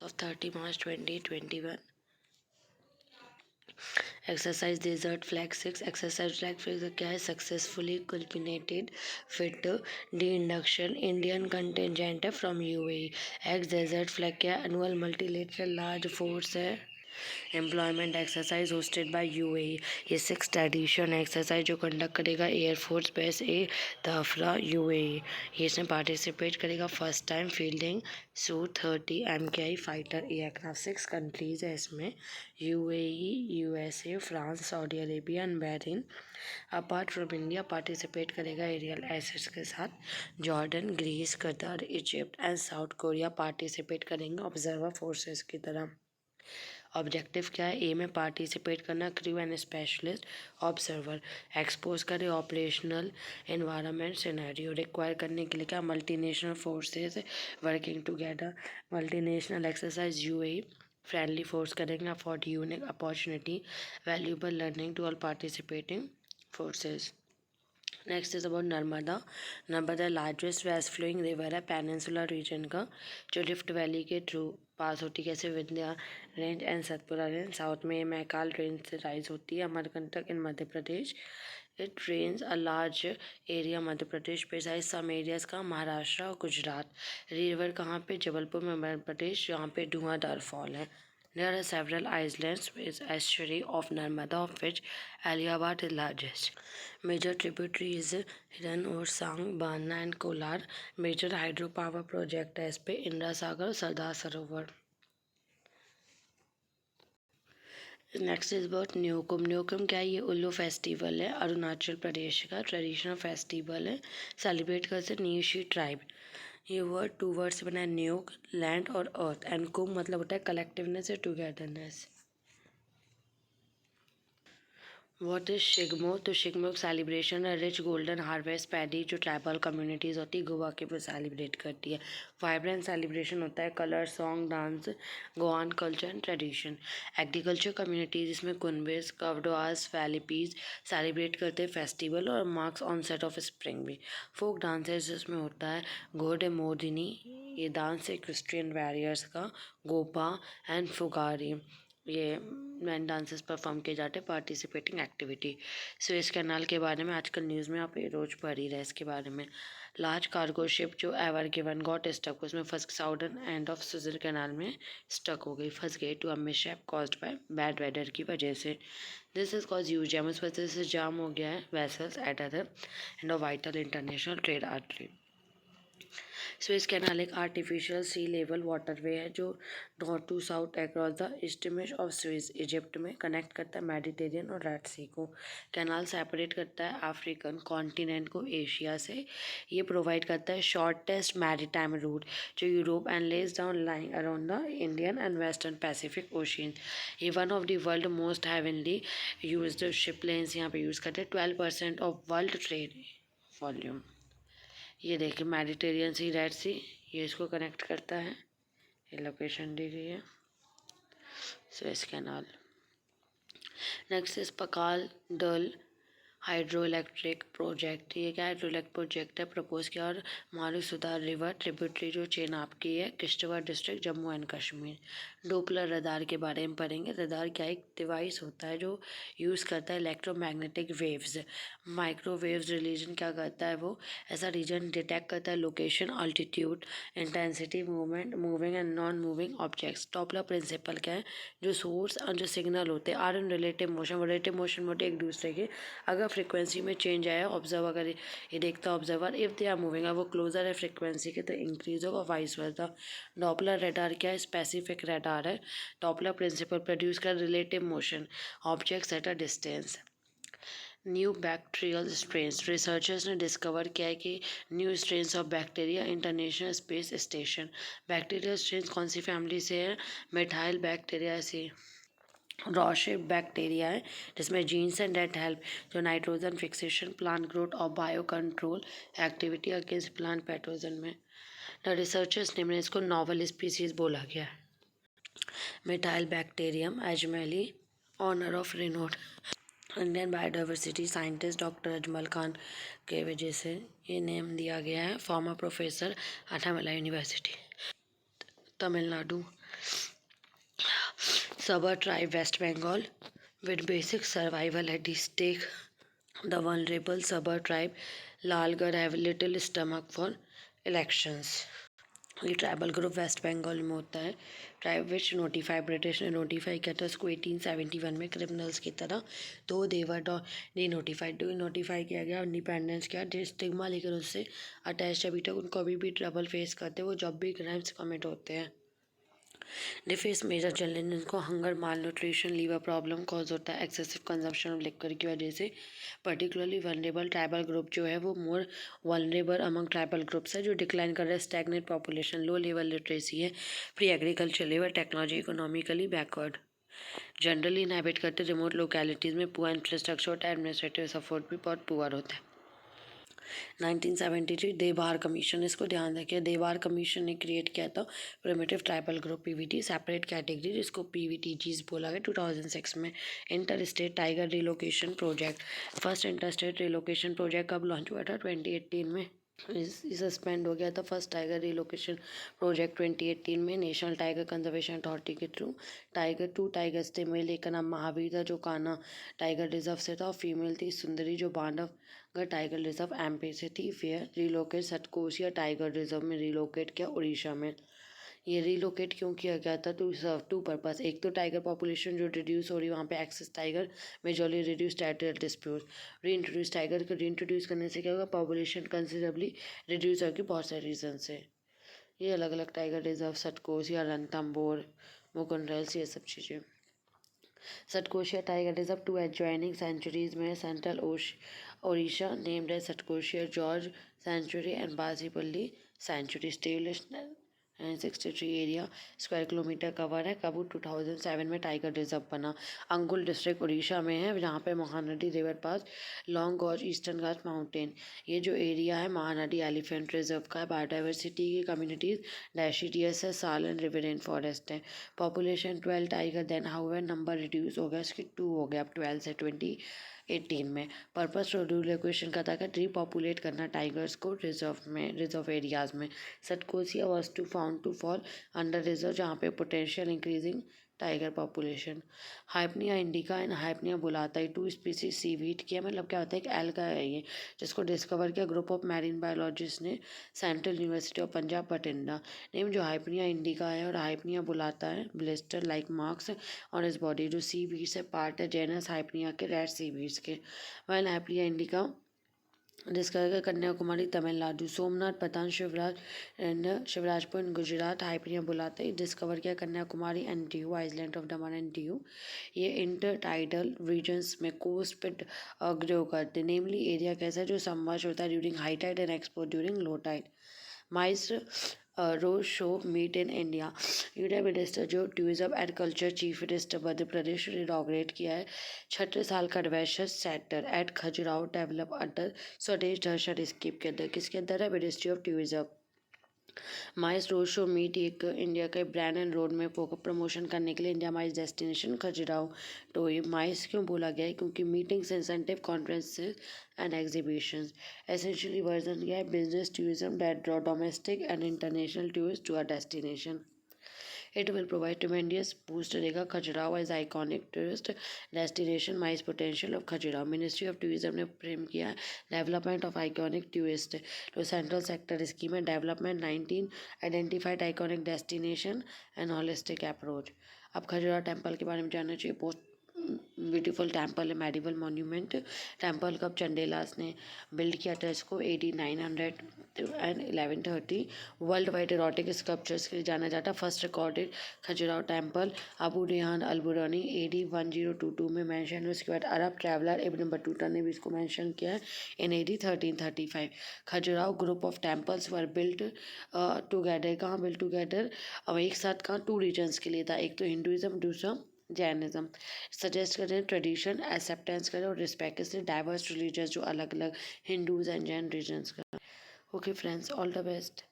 of 30 March 2021. Exercise Desert Flag 6. Exercise Flag 6 क्या है? Successfully culminated fit de-induction Indian contingent from UAE. Ex Desert Flag क्या है? Annual multilateral large force है employment exercise hosted by UAE. ये 6th edition exercise जो conduct करेगा air force base Al Dhafra UAE. ये इसमें पार्टिसिपेट करेगा first time fielding Su-30 MKI fighter aircraft. 6 countries है इसमें, UAE, USA, France, Saudi Arabia and Bahrain. Apart from India participate करेगा aerial assets के साथ Jordan, Greece, Qatar, Egypt and South Korea participate करेंगे observer forces की तरह। Objective क्या है? ए में पार्टिसिपेट करना, crew and specialist observer, expose करे ऑपरेशनल एनवायरनमेंट सिनेरियो, रिक्वायर करने के लिए क्या? Multinational forces working together, multinational exercise UAE friendly force करेंगे, afford unique opportunity, valuable learning to all participating forces. Next is about Narmada. Narmada largest west flowing river है peninsular region का, जो rift valley के through pass होती है। कैसे? Vindhya range and Satpura range. South में Maikal range से राइज होती है Amarkantak in Madhya Pradesh. It drains a large area Madhya Pradesh पे सम एरियाज का महाराष्ट्र और गुजरात। रिवर कहाँ पे? जबलपुर में मध्य प्रदेश, जहाँ पे धुआंधार फॉल है। There are several islands with estuary of Narmada, of which Aliabad is largest. Major tributaries Hiran, Sang, Bana and Kolar. Major hydropower project है इस पे Indira Sagar, Sardar Sarovar. Next is about Nyokum. Nyokum क्या है? ये उल्लू फेस्टिवल है अरुणाचल प्रदेश का, ट्रेडिशनल फेस्टिवल है, सेलिब्रेट करते न्यूशी ट्राइब। ये वर्ड 2 वर्ड से बना है, न्योक लैंड और अर्थ एंड कुम मतलब होता है कलेक्टिवनेस या टुगेदरनेस। What is Shigmo? तो शिगमो सेलिब्रेशन है रिच गोल्डन हार्वेस्ट पैडी जो ट्राइबल कम्युनिटीज़ होती है गोवा के वो सेलिब्रेट करती है। वाइब्रेंट सेलिब्रेशन होता है, कलर, सॉन्ग, डांस, गोवान culture and tradition. Agriculture communities जिसमें कुनबेस, कवडोआस, फैलिपीज सेलिब्रेट करते हैं फेस्टिवल और मार्क्स ऑनसेट ऑफ स्प्रिंग भी। फोक डांसेस जिसमें होता है घोड़े मोदिनी, ये डांस है क्रिश्चियन वॉरियर्स का, गोपा एंड फुगारी, ये मैन डांसेस परफॉर्म किए जाते हैं पार्टिसिपेटिंग एक्टिविटी। सुएज कैनाल के बारे में आजकल न्यूज़ में आप रोज पढ़ ही रहे इसके बारे में। लार्ज कार्गो शिप जो एवर गिवन गॉट स्टक, उसमें first southern end of Suez Canal में स्टक हो गई, फंस गई to a mishap caused by bad weather की वजह से। This is cause use jam, उस वजह से जाम हो गया है vessels at other end of vital international trade artery. Suez Canal एक आर्टिफिशियल सी लेवल वाटरवे है जो north to south across the इस्टमिस of Suez Egypt में कनेक्ट करता है मेडिटेरियन और रेड सी को। कैनाल सेपरेट करता है अफ्रीकन कॉन्टिनेंट को एशिया से। ये प्रोवाइड करता है शॉर्टेस्ट मैरीटाइम रूट जो Europe and lays down lying around the Indian and western Pacific ocean. ये one of the world most heavily used ship lanes यहाँ पे यूज़ करते हैं। 12% ऑफ वर्ल्ड ट्रेड वॉल्यूम। ये देखिए मेडिटेरियन सी, रेड सी, ये इसको कनेक्ट करता है, ये लोकेशन दी गई है Suez canal. Next is Pakal Dul hydro electric project. ये क्या हाइड्रो इलेक्ट्रिक प्रोजेक्ट है प्रपोज किया और मारुसुदार रिवर ट्रिब्यूटरी जो चेनाब की है Kishtwar district Jammu and Kashmir. Doppler radar के बारे में पढ़ेंगे। रडार क्या एक डिवाइस होता है जो यूज़ करता है इलेक्ट्रोमैग्नेटिक वेव्स, माइक्रोवेव्स रिलीजन क्या करता है वो ऐसा रीजन डिटेक्ट करता है location, altitude, intensity, movement, moving and non moving objects. Doppler principle क्या है? जो सोर्स और जो सिग्नल होते हैं are in relative motion, relative motion होते एक दूसरे के, अगर फ्रीक्वेंसी में चेंज आया ऑब्जर्वर करे, ये देखता observer, if they are moving, अब वो क्लोजर है फ्रीक्वेंसी के तो इंक्रीज होगा, वाइस वर्सा। डॉपलर रडार क्या है? स्पेसिफिक रडार है। डॉपलर प्रिंसिपल प्रोड्यूस कर relative motion objects at a distance. New bacterial strains, researchers ने डिस्कवर किया है कि new strains of bacteria international space station. Bacterial strains कौन सी फैमिली से है? मिथाइल बैक्टीरिया से। रॉशिप बैक्टीरिया है जिसमें जीन्स एंड डेट हेल्प जो नाइट्रोजन फिक्सेशन, प्लांट ग्रोथ और bio control activity against plant pathogen में। द रिसर्चर्स ने इसको नॉवल स्पीसीज बोला गया है। मिथाइल बैक्टीरियम एजमेली, honour of renowned Indian biodiversity scientist doctor Ajmal Khan के वजह से ये नेम दिया गया है। फॉर्मर प्रोफेसर अठामला university Tamil Nadu. Sabar tribe, West Bengal, with basic survival at stake. The vulnerable Sabar tribe, Lalgarh, have little stomach for elections. ये ट्राइबल ग्रुप वेस्ट बंगाल में होता है. ट्राइब विच नोटिफाई, ब्रिटिश ने नोटिफाई किया था इसको 1871 में क्रिमिनल्स की तरह. तो देवर डी नोटिफाई किया गया इंडिपेंडेंस किया स्टिग्मा, लेकिन उससे अटैच अभी तक उनको अभी भी ट्रबल फेस करते हैं वो जब भी क्राइम्स कमिट होते हैं. दे फेस मेजर चैलेंज, इनको हंगर, माल न्यूट्रिशन, लीवर प्रॉब्लम कॉज होता है एक्सेसिव कंजम्पशन ऑफ लिक्वर की वजह से. पर्टिकुलरली वनरेबल ट्राइबल ग्रुप जो है वो more vulnerable among tribal groups है जो डिक्लाइन कर रहा है. Stagnant population, low level literacy है, pre agriculture level, technology, economically backward, generally inhabit करते रिमोट लोकेलिटीज़ में, पुअर इंफ्रास्ट्रक्चर होता है, एडमिनिस्ट्रेटिव सपोर्ट भी बहुत पुअर होता है. 1973 देबार कमीशन, इसको ध्यान रखिए. देबार कमीशन ने क्रिएट किया था primitive tribal group Pvt separate category, जिसको पीवीटीजीज बोला गया 2006 में. Inter state tiger relocation project, first inter state relocation project कब लॉन्च हुआ था? 2018 में. सस्पेंड हो गया था फर्स्ट टाइगर रिलोकेशन प्रोजेक्ट 2018 में नेशनल टाइगर कंजर्वेशन अथॉरिटी के थ्रू. टू टाइगर्स थे, मेल एक का नाम महावीर था जो कान्हा टाइगर रिजर्व से था, और फीमेल थी सुंदरी जो बांधवगढ़ टाइगर रिजर्व एमपी से थी. Pair relocate Satkosia tiger reserve में रिलोकेट किया उड़ीसा में. ये रिलोकेट क्यों किया गया था? To serve two purpose. एक तो टाइगर पॉपुलेशन जो रिड्यूस हो रही है वहाँ पे excess tiger majorly reduce territorial dispute. Reintroduce tiger को री इंट्रोड्यूस करने से क्या होगा? पॉपुलेशन कंसिडरेबली रिड्यूस होगी बहुत सारे रीजन से. ये अलग अलग टाइगर रिजर्व सतकोसिया, रणथंभौर, मुकुंद, ये सब चीज़ें. Satkosia tiger reserve two adjoining sanctuaries में central Odisha named as Satkosia gorge sanctuary and Bajipalli sanctuary. Established 63 area square kilometre cover है. कब 2007 में टाइगर रिजर्व बना. अंगुल डिस्ट्रिक्ट उड़ीसा में है जहाँ पे महानदी रिवर पास, लॉन्ग गॉज, ईस्टर्न घाट माउंटेन. ये जो एरिया है महानदी एलिफेंट रिजर्व का है. बायोडाइवर्सिटी की कम्युनिटीज डेसिडियस है, सालन रिवरेन फॉरेस्ट है. Population 12 tiger, then however number reduce हो गया इसकी 2 हो गया अब 12 से 2018 में. पर्पस रिलोकेशन का था रीपॉपुलेट करना टाइगर्स को रिजर्व एरियाज में. Satkosia was to found to fall under reserve जहाँ पे potential increasing tiger population. Hypnea indica and Hypnea bullata, two species seaweed किया, मतलब क्या होता है? एक एल्गा है ये जिसको डिस्कवर किया ग्रुप ऑफ मैरीन बायोलॉजिस्ट ने central university of Punjab Bathinda. Name जो हाइपनिया इंडिका है और हाइपनिया बुलाता है blister like marks on its body जो सीवीड से पार्ट है जेनस हाइपनिया के रेड सीवीड्स के. When Hypnea indica discover Kanyakumari Tamil Nadu. Somnath Patan Shivrajpur Gujarat. Hypnea bullata discover किया Kanyakumari and Diu island of Daman and Diu. ये इंटर टाइडल रीजन्स में कोस्ट पे ग्रो करते. नेमली एरिया कैसा है? जो सबमर्ज होता है during high tide and export during low tide. MICE road show meet in India. Union minister जो tourism and culture chief minister Madhya Pradesh ने इनॉग्रेट किया है 36 साल का adventure centre at Khajuraho develop under Swadesh Darshan scheme के अंदर. किसके अंदर है? Ministry of tourism. MICE road show meet एक इंडिया के ब्रांड एंड रोड में प्रमोशन करने के लिए इंडिया माइस डेस्टिनेशन खजुराहो. तो ये माइस क्यों बोला गया है? क्योंकि meetings, incentive, conferences and exhibitions. Essentially version क्या है? Business tourism that draw domestic and international tourist to a destination. It will provide tremendous boost देगा Khajuraho as iconic tourist destination. MICE potential of Khajuraho. Ministry of tourism ने frame किया development of iconic tourist. तो central sector scheme है development 19 identified iconic destination and holistic approach. अब Khajuraho temple के बारे में जानना चाहिए. पोस्ट ब्यूटीफुल टेम्पल है, मेडिवल मॉन्यूमेंट टेम्पल. कब चंडेलास ने बिल्ड किया था इसको? 8900 एंड 1130. वर्ल्ड वाइड एरोटिक स्कल्पचर्स के लिए जाना जाता. First recorded Khajuraho temple Abu Rehan Alberuni AD 1022 में मैंशन है. उसके बाद अरब ट्रैवलर इब्न बटूता ने भी इसको मैंशन किया है इन AD 1335. Khajuraho group of temples were built together. कहाँ बिल्ट टुगेदर? अब एक साथ कहाँ? 2 रीजन्स के लिए था. एक तो हिंदुइज्म, दूसरा जैनिज्म. सजेस्ट करें ट्रेडिशन एक्सेप्टेंस करें और रिस्पेक्ट से डाइवर्स रिलीजियस जो अलग अलग हिंदूज एंड जैन रीजन्स का. Okay friends, all the best.